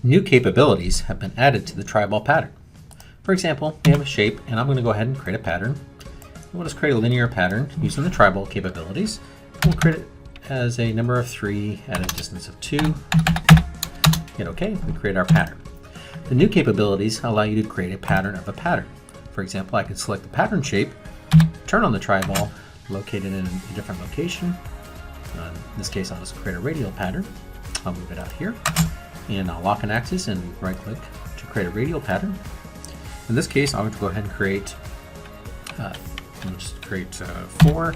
New capabilities have been added to the TriBall pattern. For example, we have a shape, and I'm going to go ahead and create a pattern. We'll just create a linear pattern using the TriBall capabilities. We'll create it as a number of 3 at a distance of 2. Hit OK, we create our pattern. The new capabilities allow you to create a pattern of a pattern. For example, I can select the pattern shape, turn on the TriBall, locate it in a different location. In this case, I'll just create a radial pattern. I'll move it out here, and I'll lock an axis and right-click to create a radial pattern. In this case, I'm going to go ahead and create, just create 4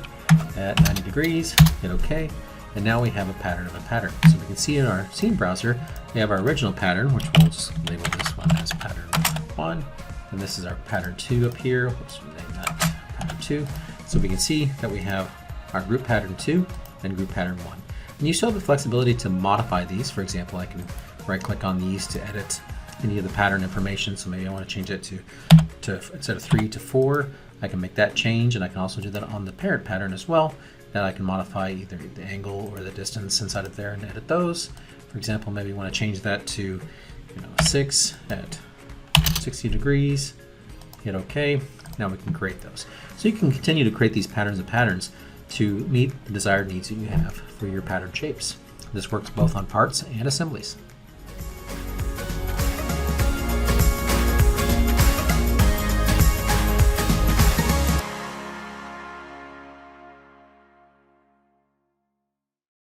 at 90 degrees, hit OK, and now we have a pattern of a pattern. So we can see in our scene browser, we have our original pattern, which we'll just label this one as pattern 1, and this is our pattern 2 up here. Let's rename that pattern 2. So we can see that we have our group pattern 2 and group pattern 1. And you still have the flexibility to modify these. For example, I can right-click on these to edit any of the pattern information. So maybe I want to change it to instead of 3 to 4. I can make that change, and I can also do that on the parent pattern as well. That I can modify either the angle or the distance inside of there and edit those. For example, maybe you want to change that to 6 at 60 degrees. Hit OK. Now we can create those. So you can continue to create these patterns of patterns to meet the desired needs that you have for your pattern shapes. This works both on parts and assemblies.